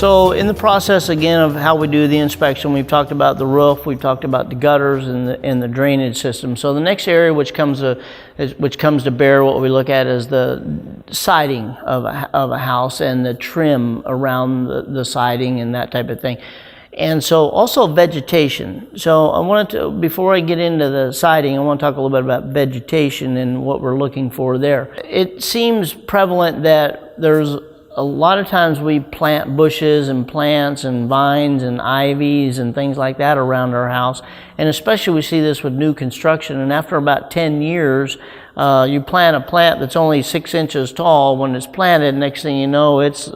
So in the process again of how we do the inspection, we've talked about the roof, we've talked about the gutters and the drainage system. So the next area which comes to bear, what we look at is the siding of a house and the trim around the siding and that type of thing. And so also vegetation. So I wanted to, before I get into the siding, I want to talk a little bit about vegetation and what we're looking for there. It seems prevalent that there's a lot of times we plant bushes and plants and vines and ivies and things like that around our house. And especially we see this with new construction. And after about 10 years, you plant a plant that's only 6 inches tall. When it's planted, next thing you know, it's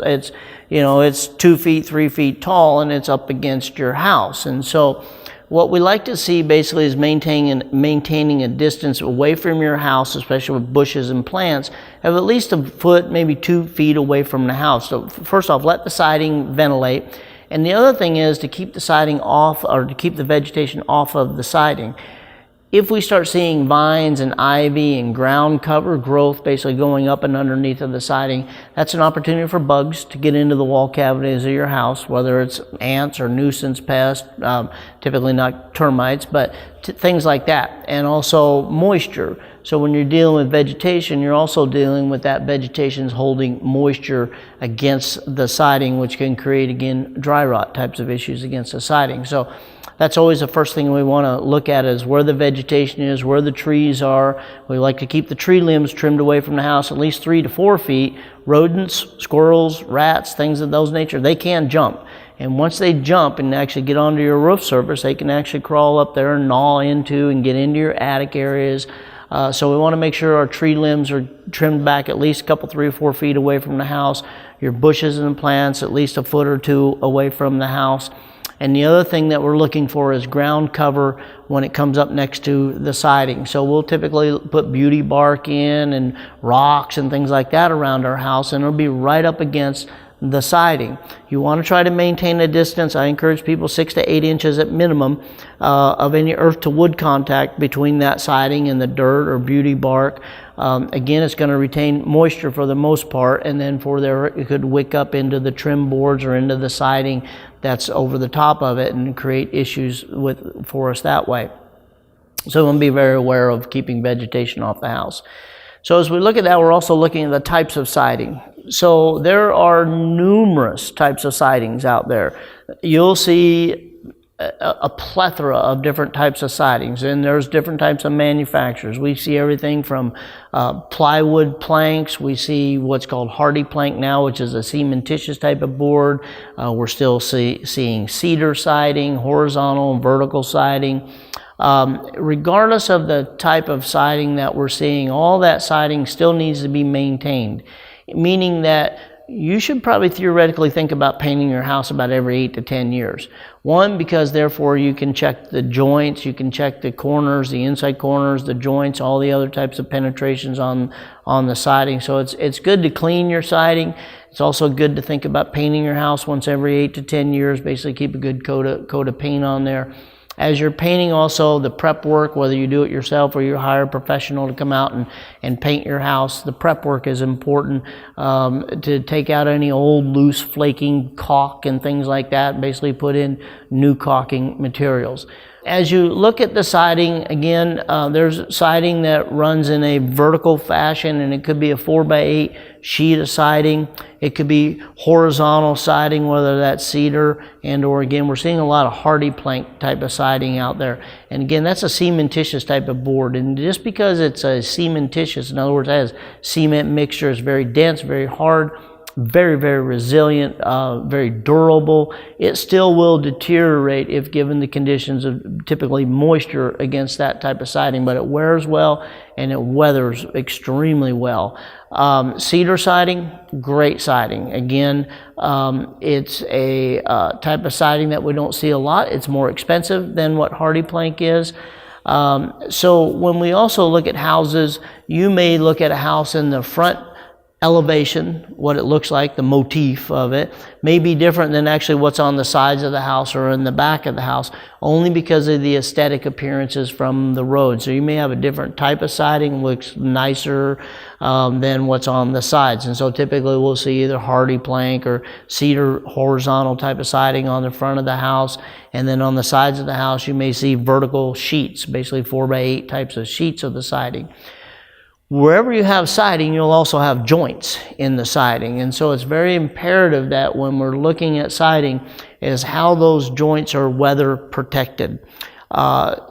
2 feet, 3 feet tall, and it's up against your house. And so what we like to see basically is maintaining a distance away from your house, especially with bushes and plants, of at least a foot, maybe 2 feet away from the house. So first off, let the siding ventilate. And the other thing is to keep the siding off, or to keep the vegetation off of the siding. If we start seeing vines and ivy and ground cover growth basically going up and underneath of the siding, that's an opportunity for bugs to get into the wall cavities of your house, whether it's ants or nuisance pests, typically not termites, but things like that. And also moisture. So when you're dealing with vegetation, you're also dealing with that vegetation's holding moisture against the siding, which can create, again, dry rot types of issues against the siding. So that's always the first thing we want to look at, is where the vegetation is, where the trees are. We like to keep the tree limbs trimmed away from the house at least 3 to 4 feet. Rodents, squirrels, rats, things of those nature, they can jump. And once they jump and actually get onto your roof surface, they can actually crawl up there and gnaw into and get into your attic areas. So we want to make sure our tree limbs are trimmed back at least a couple, 3 or 4 feet away from the house. Your bushes and plants at least a foot or 2 away from the house. And the other thing that we're looking for is ground cover when it comes up next to the siding. So we'll typically put beauty bark in and rocks and things like that around our house, and it'll be right up against the siding. You want to try to maintain a distance. I encourage people 6 to 8 inches at minimum of any earth to wood contact between that siding and the dirt or beauty bark. Again, it's going to retain moisture for the most part, and then it could wick up into the trim boards or into the siding that's over the top of it and create issues for us that way. So we'll be very aware of keeping vegetation off the house. So as we look at that, we're also looking at the types of siding. So there are numerous types of sidings out there. You'll see a plethora of different types of sidings, and there's different types of manufacturers. We see everything from plywood planks. We see what's called hardy plank now, which is a cementitious type of board. We're still seeing cedar siding, horizontal and vertical siding. Regardless of the type of siding that we're seeing, all that siding still needs to be maintained, meaning that you should probably theoretically think about painting your house about every 8 to 10 years. One, because therefore you can check the joints, you can check the corners, the inside corners, the joints, all the other types of penetrations on the siding. So it's good to clean your siding. It's also good to think about painting your house once every 8 to 10 years. Basically keep a good coat of paint on there. As you're painting, also the prep work, whether you do it yourself or you hire a professional to come out and paint your house, the prep work is important to take out any old loose flaking caulk and things like that, and basically put in new caulking materials. As you look at the siding, again, there's siding that runs in a vertical fashion, and it could be a 4x8 sheet of siding. It could be horizontal siding, whether that's cedar or again, we're seeing a lot of hardy plank type of siding out there. And again, that's a cementitious type of board. And just because it's a cementitious, in other words, it has cement mixture, it's very dense, very hard, very, very resilient, very durable. It still will deteriorate if given the conditions of typically moisture against that type of siding, but it wears well and it weathers extremely well. Cedar siding, great siding. Again, it's a type of siding that we don't see a lot. It's more expensive than what hardy plank is. So when we also look at houses, you may look at a house in the front elevation, what it looks like, the motif of it, may be different than actually what's on the sides of the house or in the back of the house, only because of the aesthetic appearances from the road. So you may have a different type of siding, looks nicer than what's on the sides. And so typically we'll see either hardy plank or cedar horizontal type of siding on the front of the house. And then on the sides of the house, you may see vertical sheets, basically 4x8 types of sheets of the siding. Wherever you have siding, you'll also have joints in the siding. And so it's very imperative that when we're looking at siding is how those joints are weather protected.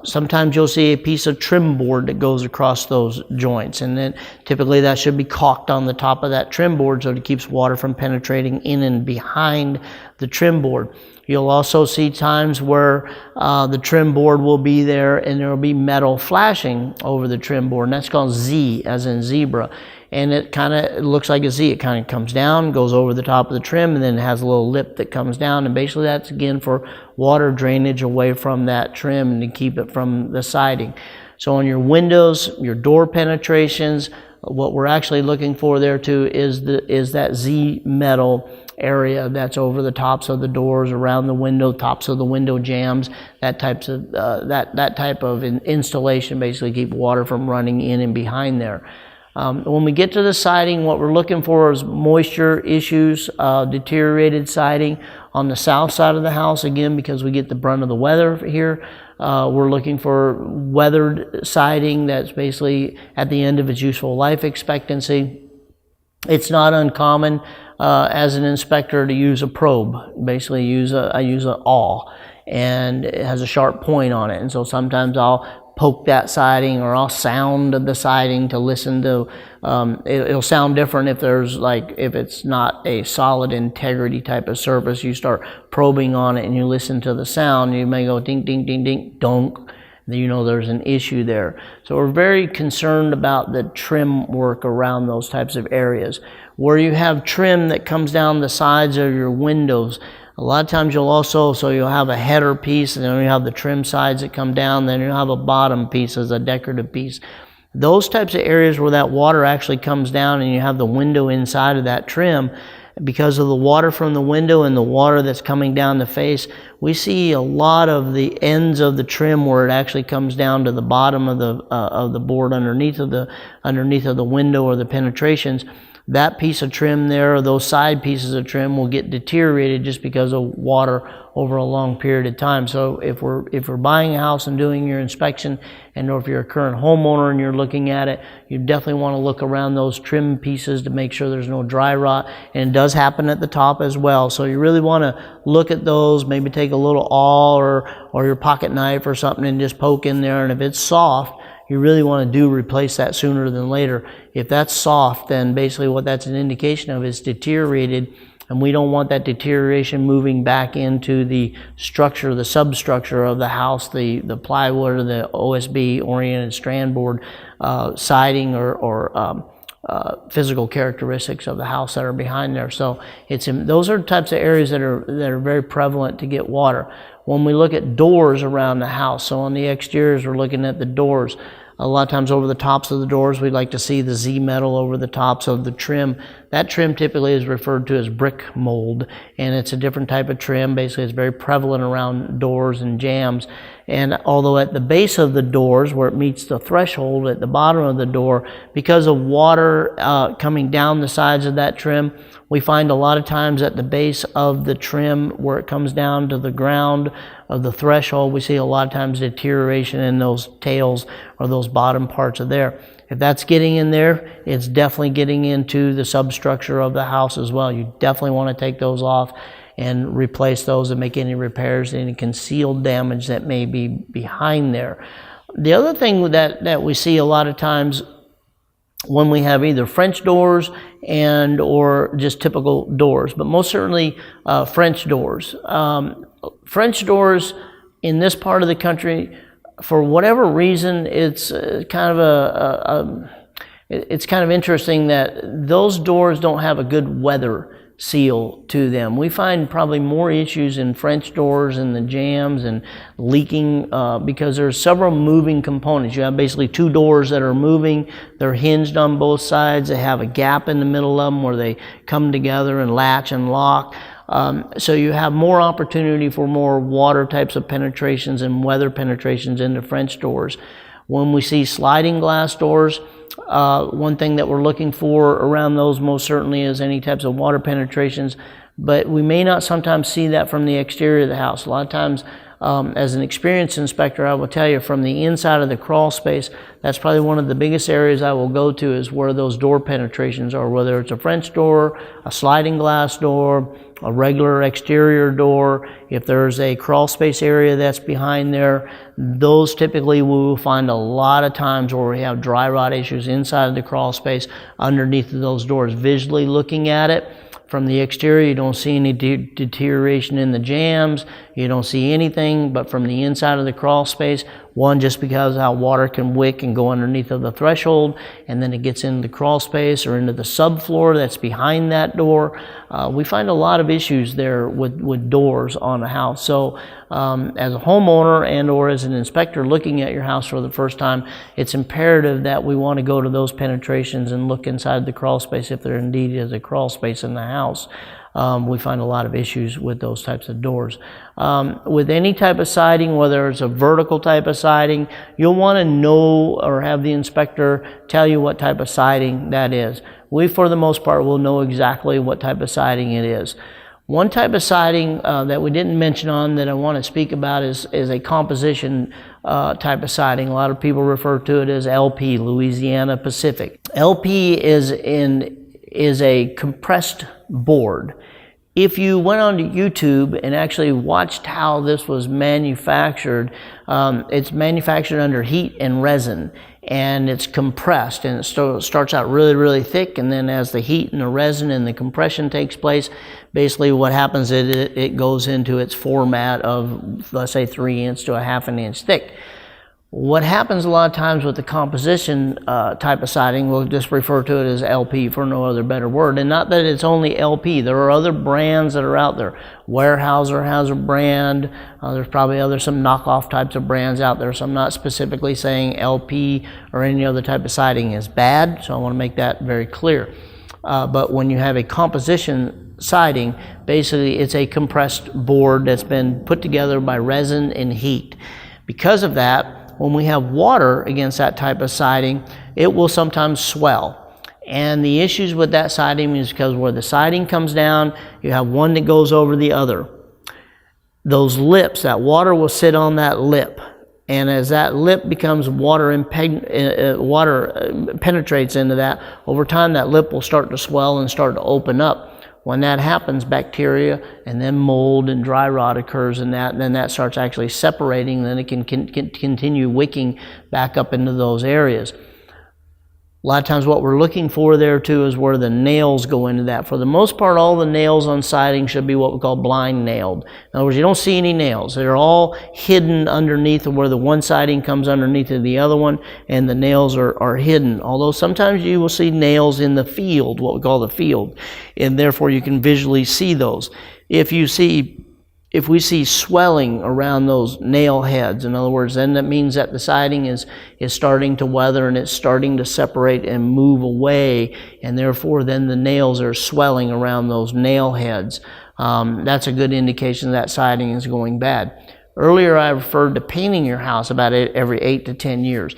Sometimes you'll see a piece of trim board that goes across those joints, and then typically that should be caulked on the top of that trim board so it keeps water from penetrating in and behind the trim board. You'll also see times where the trim board will be there and there will be metal flashing over the trim board, and that's called Z, as in zebra. And it kind of looks like a Z. It kind of comes down, goes over the top of the trim, and then it has a little lip that comes down. And basically that's, again, for water drainage away from that trim and to keep it from the siding. So on your windows, your door penetrations, what we're actually looking for there too is that Z metal area that's over the tops of the doors, around the window, tops of the window jambs, that type of installation basically keep water from running in and behind there. When we get to the siding, what we're looking for is moisture issues, deteriorated siding on the south side of the house, again, because we get the brunt of the weather here. We're looking for weathered siding that's basically at the end of its useful life expectancy. It's not uncommon as an inspector to use a probe. Basically, I use an awl, and it has a sharp point on it. And so sometimes I'll poke that siding, or I'll sound the siding to listen to. It'll sound different if it's not a solid integrity type of surface. You start probing on it and you listen to the sound. You may go ding, ding, ding, ding, donk. You know there's an issue there. So we're very concerned about the trim work around those types of areas. Where you have trim that comes down the sides of your windows, a lot of times you'll have a header piece, and then you have the trim sides that come down, then you'll have a bottom piece as a decorative piece. Those types of areas where that water actually comes down and you have the window inside of that trim, because of the water from the window and the water that's coming down the face, we see a lot of the ends of the trim where it actually comes down to the bottom of the board underneath of the window or the penetrations. That piece of trim there, or those side pieces of trim, will get deteriorated just because of water over a long period of time. So if we're buying a house and doing your inspection, and or if you're a current homeowner and you're looking at it, you definitely want to look around those trim pieces to make sure there's no dry rot. And it does happen at the top as well. So you really want to look at those, maybe take a little awl or your pocket knife or something and just poke in there. And if it's soft, you really want to replace that sooner than later. If that's soft, then basically what that's an indication of is deteriorated, and we don't want that deterioration moving back into the structure, the substructure of the house, the plywood or the OSB oriented strand board siding or physical characteristics of the house that are behind there. So those are types of areas that are very prevalent to get water. When we look at doors around the house, so on the exteriors we're looking at the doors. A lot of times over the tops of the doors we'd like to see the Z metal over the tops of the trim. That trim typically is referred to as brick mold, and it's a different type of trim. Basically it's very prevalent around doors and jambs. And although at the base of the doors, where it meets the threshold at the bottom of the door, because of water coming down the sides of that trim, we find a lot of times at the base of the trim where it comes down to the ground of the threshold, we see a lot of times deterioration in those tails or those bottom parts of there. If that's getting in there, it's definitely getting into the substructure of the house as well. You definitely want to take those off and replace those and make any repairs, any concealed damage that may be behind there. The other thing that we see a lot of times when we have either French doors and or just typical doors, but most certainly French doors. French doors in this part of the country, for whatever reason, it's kind of interesting that those doors don't have a good weather seal to them. We find probably more issues in French doors and the jambs and leaking because there's several moving components. You have basically two doors that are moving. They're hinged on both sides. They have a gap in the middle of them where they come together and latch and lock. So you have more opportunity for more water types of penetrations and weather penetrations into French doors. When we see sliding glass doors, one thing that we're looking for around those most certainly is any types of water penetrations, but we may not sometimes see that from the exterior of the house. A lot of times, as an experienced inspector, I will tell you from the inside of the crawl space, that's probably one of the biggest areas I will go to is where those door penetrations are, whether it's a French door, a sliding glass door, a regular exterior door. If there's a crawl space area that's behind there, those typically we will find a lot of times where we have dry rot issues inside of the crawl space underneath of those doors. Visually looking at it, from the exterior, you don't see any deterioration in the jambs. You don't see anything, but from the inside of the crawl space, one, just because how water can wick and go underneath of the threshold, and then it gets into the crawl space or into the subfloor that's behind that door. We find a lot of issues there with doors on a house. So as a homeowner and or as an inspector looking at your house for the first time, it's imperative that we want to go to those penetrations and look inside the crawl space if there indeed is a crawl space in the house. We find a lot of issues with those types of doors. With any type of siding, whether it's a vertical type of siding, you'll want to know or have the inspector tell you what type of siding that is. We, for the most part, will know exactly what type of siding it is. One type of siding that we didn't mention on that I want to speak about is a composition type of siding. A lot of people refer to it as LP, Louisiana Pacific. LP is a compressed board. If you went onto YouTube and actually watched how this was manufactured, it's manufactured under heat and resin, and it's compressed, and it starts out really, really thick, and then as the heat and the resin and the compression takes place, basically what happens is it goes into its format of, let's say, 3" to a ½ inch thick. What happens a lot of times with the composition type of siding, we'll just refer to it as LP for no other better word, and not that it's only LP. There are other brands that are out there. Weyerhaeuser has a brand. There's probably some knockoff types of brands out there, so I'm not specifically saying LP or any other type of siding is bad, so I want to make that very clear. But when you have a composition siding, basically it's a compressed board that's been put together by resin and heat. Because of that, when we have water against that type of siding, it will sometimes swell. And the issues with that siding is because where the siding comes down, you have one that goes over the other. Those lips, that water will sit on that lip. And as that lip becomes water penetrates into that, over time that lip will start to swell and start to open up. When that happens, bacteria and then mold and dry rot occurs in that, and then that starts actually separating, then it can continue wicking back up into those areas. A lot of times what we're looking for there too is where the nails go into that. For the most part, all the nails on siding should be what we call blind nailed. In other words, you don't see any nails. They're all hidden underneath of where the one siding comes underneath of the other one, and the nails are hidden. Although sometimes you will see nails in the field, what we call the field, and therefore you can visually see those. If we see swelling around those nail heads, in other words, then that means that the siding is starting to weather and it's starting to separate and move away, and therefore then the nails are swelling around those nail heads. That's a good indication that siding is going bad. Earlier I referred to painting your house about every 8 to 10 years.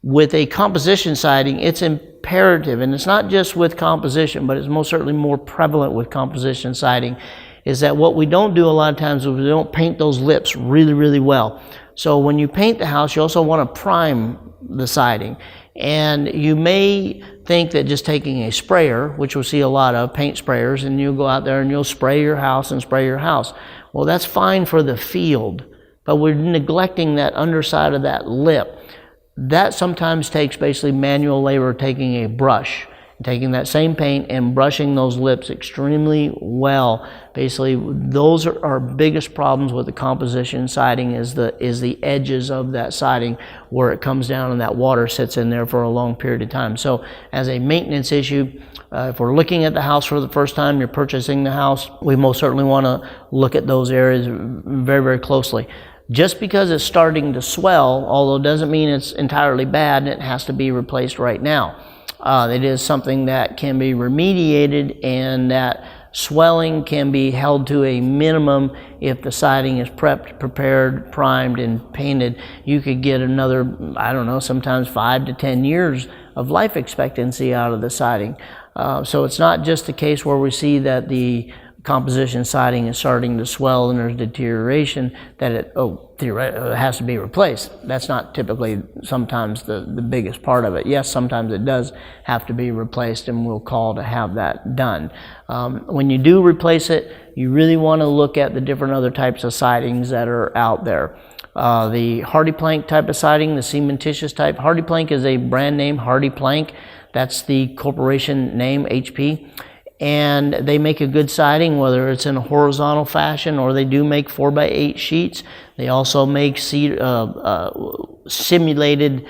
With a composition siding, it's imperative, and it's not just with composition, but it's most certainly more prevalent with composition siding, is that what we don't do a lot of times is we don't paint those lips really, really well. So when you paint the house, you also want to prime the siding. And you may think that just taking a sprayer, which we'll see a lot of, paint sprayers, and you'll go out there and you'll spray your house and spray your house. Well, that's fine for the field, but we're neglecting that underside of that lip. That sometimes takes basically manual labor, taking a brush taking that same paint and brushing those lips extremely well. Basically, those are our biggest problems with the composition siding, is the edges of that siding where it comes down and that water sits in there for a long period of time. So as a maintenance issue, if we're looking at the house for the first time, you're purchasing the house, we most certainly want to look at those areas very, very closely. Just because it's starting to swell, although it doesn't mean it's entirely bad and it has to be replaced right now. It is something that can be remediated, and that swelling can be held to a minimum if the siding is prepped, prepared, primed, and painted. You could get another, I don't know, sometimes 5 to 10 years of life expectancy out of the siding. So it's not just a case where we see that the composition siding is starting to swell and there's deterioration that it has to be replaced. That's not typically sometimes the biggest part of it. Yes, sometimes it does have to be replaced, and we'll call to have that done. When you do replace it, you really want to look at the different other types of sidings that are out there. The hardy plank type of siding, the cementitious type. Hardy plank is a brand name, Hardy Plank. That's the corporation name, HP. And they make a good siding, whether it's in a horizontal fashion, or they do make 4x8 sheets. They also make simulated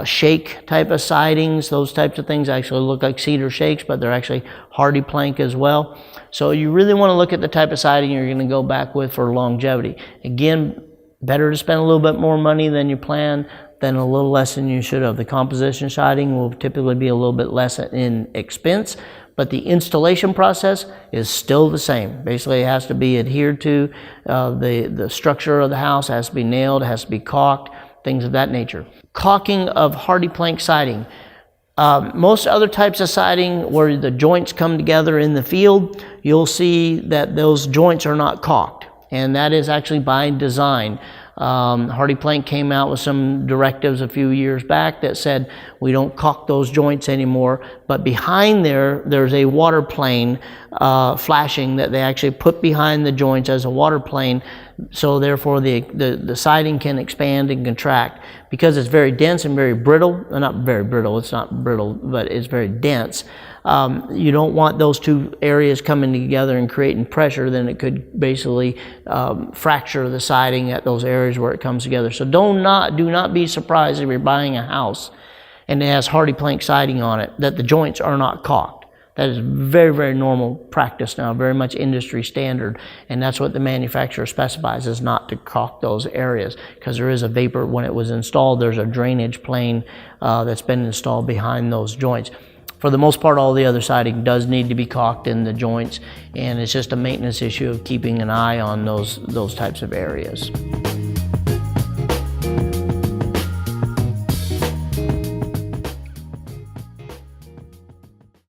shake type of sidings. Those types of things actually look like cedar shakes, but they're actually hardy plank as well. So you really want to look at the type of siding you're going to go back with for longevity. Again, better to spend a little bit more money than you plan than a little less than you should have. The composition siding will typically be a little bit less in expense, but the installation process is still the same. Basically, it has to be adhered to. The structure of the house has to be nailed, it has to be caulked, things of that nature. Caulking of hardy plank siding. Most other types of siding where the joints come together in the field, you'll see that those joints are not caulked, and that is actually by design. Hardy Plank came out with some directives a few years back that said we don't caulk those joints anymore, but behind there's a water plane flashing that they actually put behind the joints as a water plane, so therefore the siding can expand and contract. Because it's very dense and very brittle, not very brittle, it's not brittle, but it's very dense. You don't want those two areas coming together and creating pressure, then it could basically fracture the siding at those areas where it comes together. So do not be surprised if you're buying a house and it has hardy plank siding on it that the joints are not caulked. That is very, very normal practice now, very much industry standard, and that's what the manufacturer specifies, is not to caulk those areas, because there is a vapor. When it was installed, there's a drainage plane that's been installed behind those joints. For the most part, all the other siding does need to be caulked in the joints, and it's just a maintenance issue of keeping an eye on those types of areas.